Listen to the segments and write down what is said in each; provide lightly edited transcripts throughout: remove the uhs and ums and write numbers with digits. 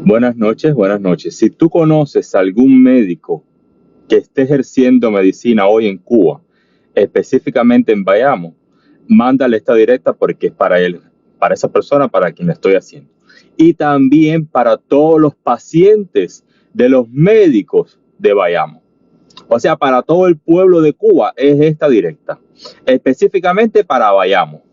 Buenas noches, buenas noches. Si tú conoces a algún médico que esté ejerciendo medicina hoy en Cuba, específicamente en Bayamo, mándale esta directa porque es para él, para esa persona para quien la estoy haciendo. Y también para todos los pacientes de los médicos de Bayamo. O sea, para todo el pueblo de Cuba es esta directa, específicamente para Bayamo.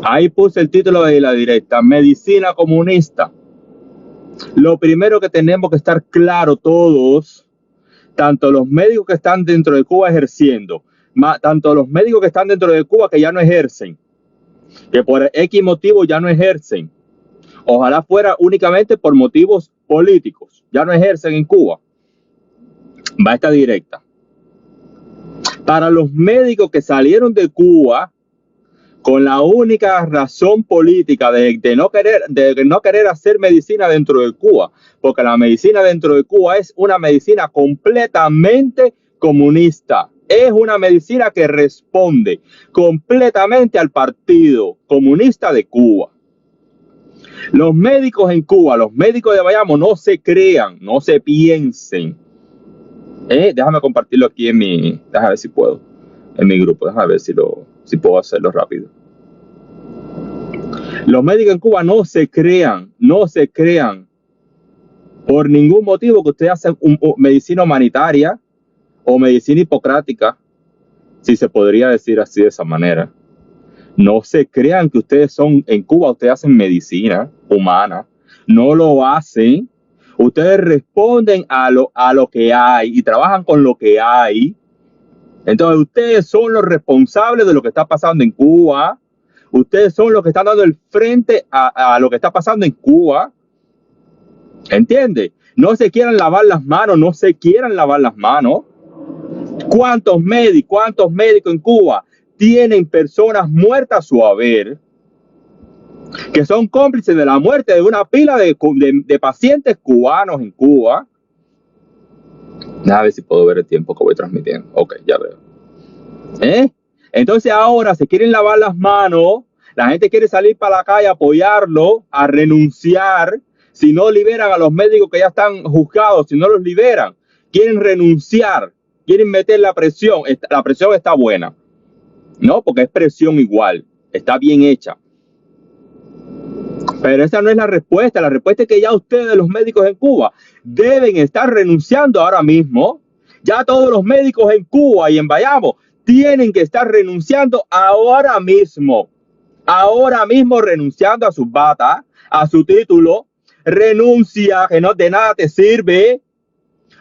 Ahí puse el título de la directa, Medicina Comunista. Lo primero que tenemos que estar claro todos, tanto los médicos que están dentro de Cuba ejerciendo, tanto los médicos que están dentro de Cuba que ya no ejercen, que por X motivo ya no ejercen, ojalá fuera únicamente por motivos políticos, ya no ejercen en Cuba, va esta directa. Para los médicos que salieron de Cuba con la única razón política de no querer hacer medicina dentro de Cuba, porque la medicina dentro de Cuba es una medicina completamente comunista. Es una medicina que responde completamente al Partido Comunista de Cuba. Los médicos en Cuba, los médicos de Bayamo, no se crean, no se piensen. Déjame compartirlo aquí déjame ver si puedo, en mi grupo, déjame ver si puedo hacerlo rápido. Los médicos en Cuba no se crean por ningún motivo que ustedes hacen medicina humanitaria o medicina hipocrática, si se podría decir así de esa manera. No se crean que ustedes en Cuba ustedes hacen medicina humana, no lo hacen. Ustedes responden a lo que hay y trabajan con lo que hay. Entonces ustedes son los responsables de lo que está pasando en Cuba. Ustedes son los que están dando el frente a lo que está pasando en Cuba. ¿Entiende? No se quieran lavar las manos, no se quieran lavar las manos. ¿Cuántos médicos en Cuba tienen personas muertas a su haber, que son cómplices de la muerte de una pila de pacientes cubanos en Cuba? A ver si puedo ver el tiempo que voy transmitiendo. Ok, ya veo. Entonces ahora se quieren lavar las manos, la gente quiere salir para la calle a apoyarlo, a renunciar, si no liberan a los médicos que ya están juzgados, si no los liberan, quieren renunciar, quieren meter la presión está buena, ¿no? Porque es presión igual, está bien hecha. Pero esa no es la respuesta es que ya ustedes, los médicos en Cuba, deben estar renunciando ahora mismo. Ya todos los médicos en Cuba y en Bayamo tienen que estar renunciando ahora mismo renunciando a sus batas, a su título. Renuncia, que no de nada te sirve,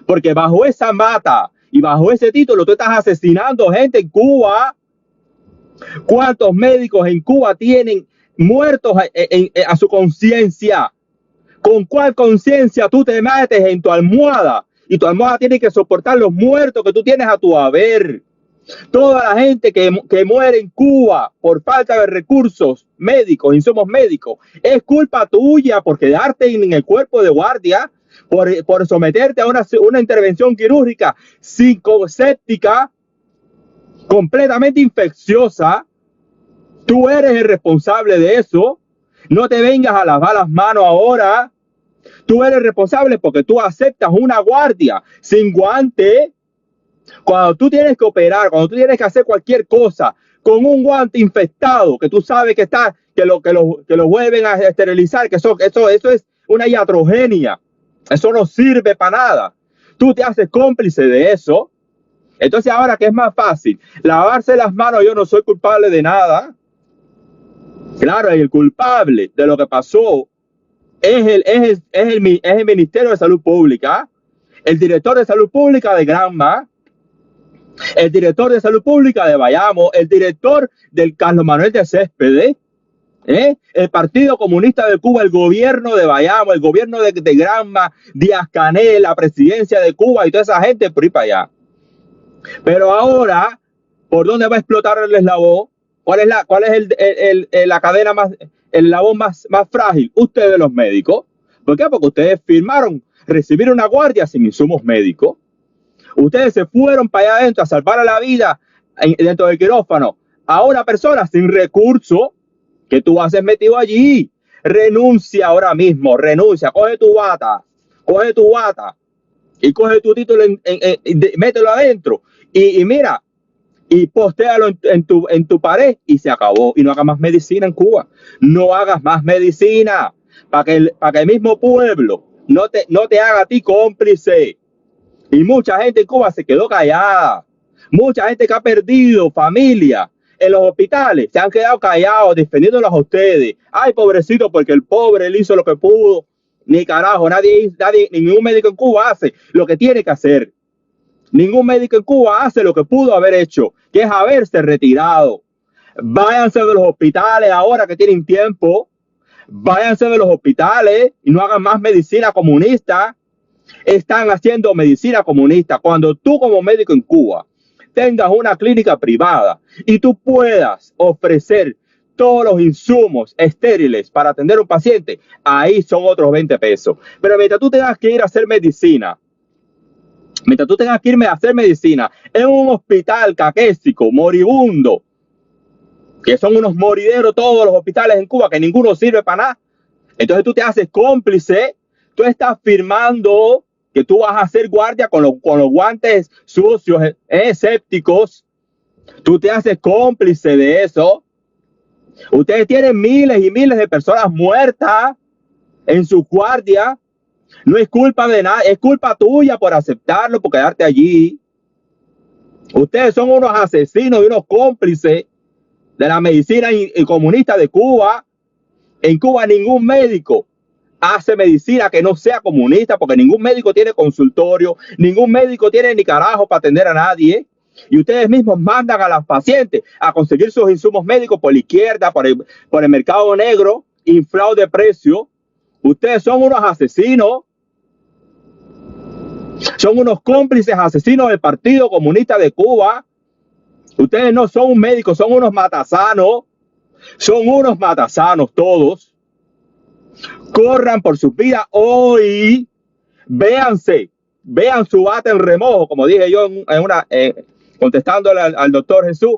porque bajo esa bata y bajo ese título tú estás asesinando gente en Cuba. ¿Cuántos médicos en Cuba tienen muertos a su conciencia? ¿Con cuál conciencia tú te metes en tu almohada? Y tu almohada tiene que soportar los muertos que tú tienes a tu haber. Toda la gente que muere en Cuba por falta de recursos médicos, insumos médicos, es culpa tuya por quedarte en el cuerpo de guardia, por someterte a una intervención quirúrgica psicoséptica, completamente infecciosa. Tú eres el responsable de eso. No te vengas a lavar las manos ahora. Tú eres responsable porque tú aceptas una guardia sin guante. Cuando tú tienes que operar, cuando tú tienes que hacer cualquier cosa con un guante infectado, que tú sabes que lo vuelven a esterilizar, que eso es una iatrogenia, eso no sirve para nada. Tú te haces cómplice de eso. Entonces ahora, ¿qué es más fácil? Lavarse las manos. Yo no soy culpable de nada. Claro, el culpable de lo que pasó es el Ministerio de Salud Pública, el director de Salud Pública de Granma, el director de Salud Pública de Bayamo, el director del Carlos Manuel de Céspedes, el Partido Comunista de Cuba, el gobierno de Bayamo, el gobierno de Granma, Díaz-Canel, la presidencia de Cuba y toda esa gente por ahí para allá. Pero ahora, ¿por dónde va a explotar el eslabón? ¿Cuál es la cadena el eslabón más frágil? Ustedes, los médicos. ¿Por qué? Porque ustedes firmaron recibir una guardia sin insumos médicos. Ustedes se fueron para allá adentro a salvar la vida dentro del quirófano a una persona sin recursos que tú has metido allí. renuncia ahora mismo, renuncia, coge tu bata y coge tu título, mételo adentro y mira, y postéalo en tu pared y se acabó. Y no hagas más medicina en Cuba. No hagas más medicina para que el mismo pueblo no te haga a ti cómplice. Y mucha gente en Cuba se quedó callada. Mucha gente que ha perdido familia en los hospitales se han quedado callados defendiéndolos a ustedes. Ay, pobrecito, porque el pobre él hizo lo que pudo. Ni carajo, ningún médico en Cuba hace lo que tiene que hacer. Ningún médico en Cuba hace lo que pudo haber hecho, que es haberse retirado. Váyanse de los hospitales ahora que tienen tiempo. Váyanse de los hospitales y no hagan más medicina comunista. Están haciendo medicina comunista. Cuando tú como médico en Cuba tengas una clínica privada y tú puedas ofrecer todos los insumos estériles para atender a un paciente, ahí son otros 20 pesos. Pero mientras tú tengas que ir a hacer medicina, mientras tú tengas que irme a hacer medicina en un hospital caquésico, moribundo, que son unos morideros todos los hospitales en Cuba, que ninguno sirve para nada, entonces tú te haces cómplice, tú estás firmando que tú vas a hacer guardia con los guantes sucios, sépticos, tú te haces cómplice de eso. Ustedes tienen miles y miles de personas muertas en su guardia. No es culpa de nada, es culpa tuya por aceptarlo, por quedarte allí. Ustedes son unos asesinos y unos cómplices de la medicina comunista de Cuba. En Cuba ningún médico hace medicina que no sea comunista, porque ningún médico tiene consultorio, ningún médico tiene ni carajo para atender a nadie. Y ustedes mismos mandan a los pacientes a conseguir sus insumos médicos por la izquierda, por el mercado negro, inflado de precio. Ustedes son unos asesinos. Son unos cómplices asesinos del Partido Comunista de Cuba. Ustedes no son un médico, son unos matasanos. Son unos matasanos todos. Corran por sus vidas hoy. Véanse. Vean su bata en remojo, como dije yo contestándole al doctor Jesús.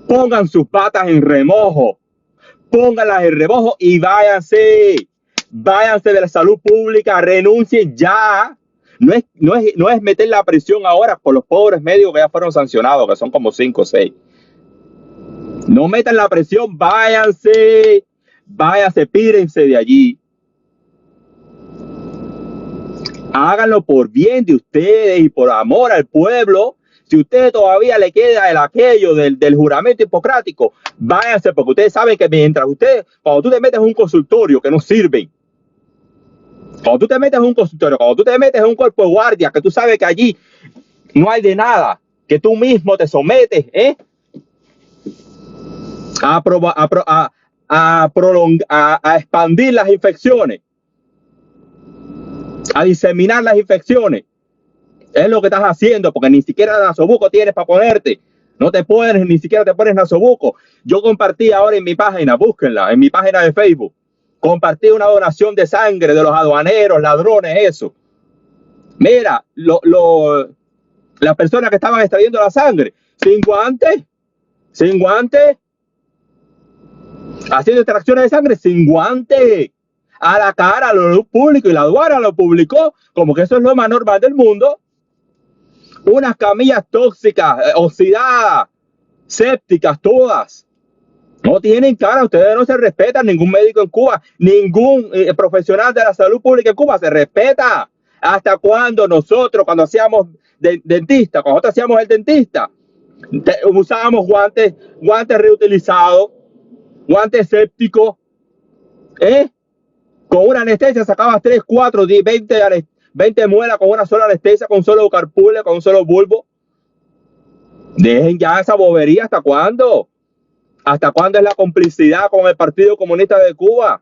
Pongan sus patas en remojo. Pónganlas en remojo y váyanse. Váyanse de la salud pública, renuncien ya. No es meter la presión ahora por los pobres médicos que ya fueron sancionados, que son como 5 o 6. No metan la presión, váyanse, pírense de allí. Háganlo por bien de ustedes y por amor al pueblo. Si usted todavía le queda aquello del juramento hipocrático, váyanse, porque ustedes saben que cuando tú te metes en un consultorio que no sirve, cuando tú te metes en un consultorio, cuando tú te metes en un cuerpo de guardia, que tú sabes que allí no hay de nada, que tú mismo te sometes, a expandir las infecciones, a diseminar las infecciones. Es lo que estás haciendo, porque ni siquiera nasobuco tienes para ponerte. Ni siquiera te pones nasobuco. Yo compartí ahora en mi página, búsquenla, en mi página de Facebook. Compartí una donación de sangre de los aduaneros, ladrones, eso. Mira, las personas que estaban extrayendo la sangre, sin guantes, haciendo extracciones de sangre sin guantes, a la cara, a lo público, y la aduana lo publicó como que eso es lo más normal del mundo. Unas camillas tóxicas, oxidadas, sépticas, todas. No tienen cara, ustedes no se respetan, ningún médico en Cuba, ningún profesional de la salud pública en Cuba se respeta. ¿Hasta cuándo nosotros, cuando hacíamos dentista, cuando nosotros hacíamos el dentista, usábamos guantes reutilizados, guantes sépticos, con una anestesia sacabas 3, 4, 10, 20 muelas con una sola anestesia, con un solo carpule, con un solo bulbo? Dejen ya esa bobería. ¿Hasta cuándo? ¿Hasta cuándo es la complicidad con el Partido Comunista de Cuba?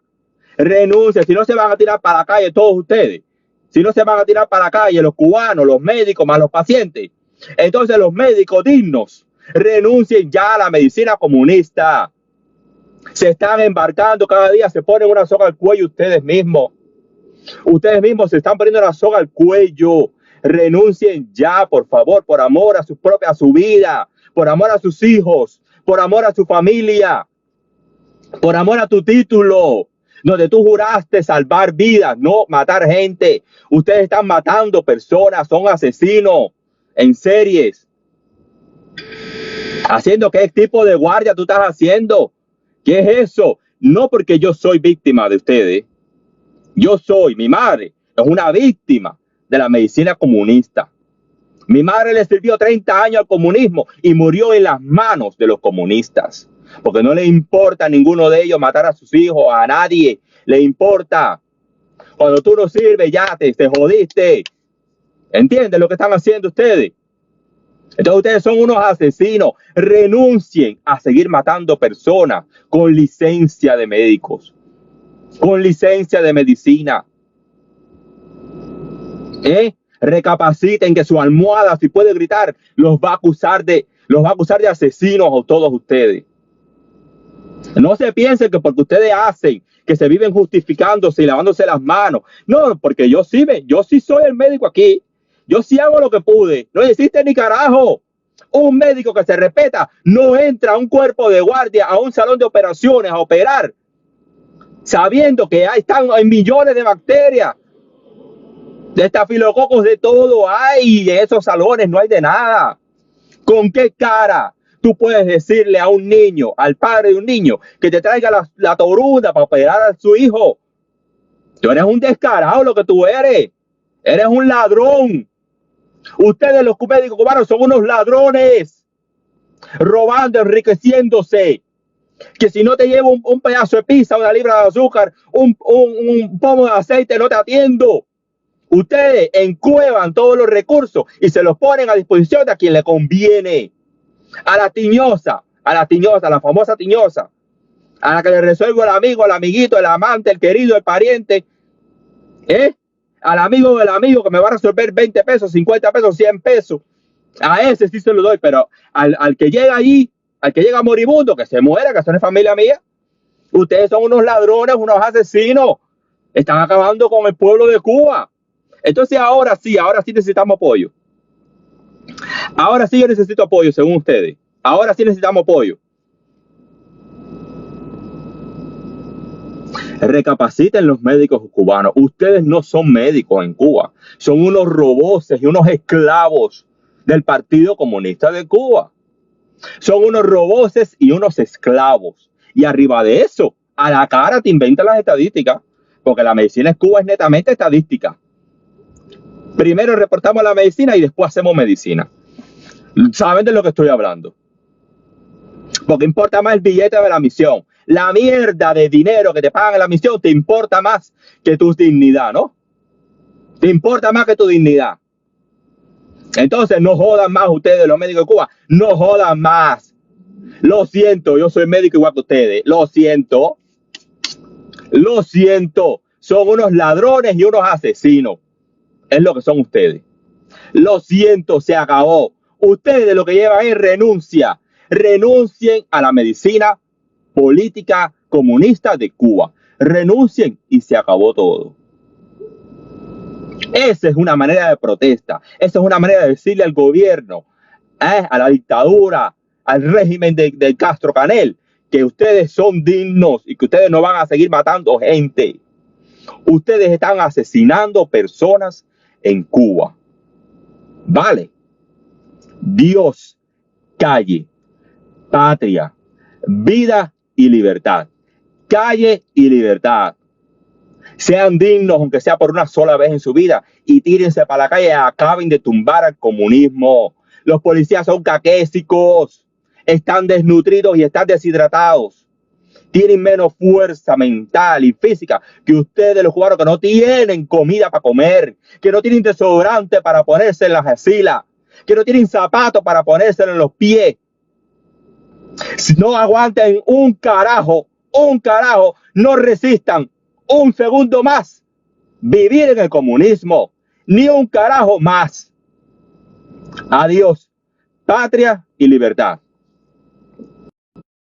Renuncien, si no se van a tirar para la calle todos ustedes. Si no se van a tirar para la calle los cubanos, los médicos más los pacientes. Entonces los médicos dignos renuncien ya a la medicina comunista. Se están embarcando cada día, se ponen una soga al cuello ustedes mismos. Ustedes mismos se están poniendo una soga al cuello. Renuncien ya, por favor, por amor a su vida, por amor a sus hijos, por amor a su familia. por amor a tu título, donde tú juraste salvar vidas, no matar gente. Ustedes están matando personas, son asesinos en series. ¿Haciendo qué tipo de guardia tú estás haciendo? ¿Qué es eso? No porque yo soy víctima de ustedes. Mi madre es una víctima de la medicina comunista. Mi madre le sirvió 30 años al comunismo y murió en las manos de los comunistas. Porque no le importa a ninguno de ellos matar a sus hijos, a nadie le importa. Cuando tú no sirves, ya te jodiste. ¿Entiendes lo que están haciendo ustedes? Entonces ustedes son unos asesinos. Renuncien a seguir matando personas con licencia de médicos, con licencia de medicina. Recapaciten que su almohada, si puede gritar, los va a acusar de asesinos a todos ustedes. No se piensen que porque ustedes hacen, que se viven justificándose y lavándose las manos. No, porque yo sí soy el médico aquí. Yo sí hago lo que pude. No existe ni carajo. Un médico que se respeta no entra a un cuerpo de guardia, a un salón de operaciones a operar, sabiendo que hay millones de bacterias, de estafilococos, de todo hay en esos salones, no hay de nada. ¿Con qué cara tú puedes decirle a un niño, al padre de un niño, que te traiga la toruda para operar a su hijo? Tú eres un descarado, lo que tú eres. Eres un ladrón. Ustedes, los médicos cubanos, son unos ladrones, robando, enriqueciéndose. Que si no te llevo un pedazo de pizza, una libra de azúcar, un pomo de aceite, no te atiendo. Ustedes encuevan todos los recursos y se los ponen a disposición de a quien le conviene. A la tiñosa, a la famosa tiñosa, a la que le resuelvo el amigo, el amiguito, el amante, el querido, el pariente, al amigo del amigo que me va a resolver 20 pesos, 50 pesos, 100 pesos. A ese sí se lo doy, pero al que llega allí, al que llega moribundo, que se muera, que eso no es familia mía. Ustedes son unos ladrones, unos asesinos. Están acabando con el pueblo de Cuba. Entonces ahora sí necesitamos apoyo. Ahora sí yo necesito apoyo, según ustedes. Ahora sí necesitamos apoyo. Recapaciten los médicos cubanos. Ustedes no son médicos en Cuba. Son unos roboces y unos esclavos del Partido Comunista de Cuba. Son unos roboces y unos esclavos. Y arriba de eso, a la cara te inventan las estadísticas. Porque la medicina en Cuba es netamente estadística. Primero reportamos la medicina y después hacemos medicina. ¿Saben de lo que estoy hablando? Porque importa más el billete de la misión. La mierda de dinero que te pagan en la misión te importa más que tu dignidad, ¿no? Te importa más que tu dignidad. Entonces no jodan más ustedes, los médicos de Cuba. No jodan más. Lo siento, yo soy médico igual que ustedes. Lo siento. Lo siento. Son unos ladrones y unos asesinos. Es lo que son ustedes. Lo siento, se acabó. Ustedes lo que llevan es renuncia. Renuncien a la medicina política comunista de Cuba. Renuncien y se acabó todo. Esa es una manera de protesta. Esa es una manera de decirle al gobierno, a la dictadura, al régimen de Castro Canel, que ustedes son dignos y que ustedes no van a seguir matando gente. Ustedes están asesinando personas en Cuba. Vale. Dios, calle, patria, vida y libertad. Calle y libertad. Sean dignos, aunque sea por una sola vez en su vida, y tírense para la calle y acaben de tumbar al comunismo. Los policías son caquésicos, están desnutridos y están deshidratados. Tienen menos fuerza mental y física que ustedes, los cubanos, que no tienen comida para comer, que no tienen desodorante para ponerse en las axilas, que no tienen zapatos para ponerse en los pies. Si no aguanten un carajo, no resistan un segundo más vivir en el comunismo, ni un carajo más. Adiós, patria y libertad.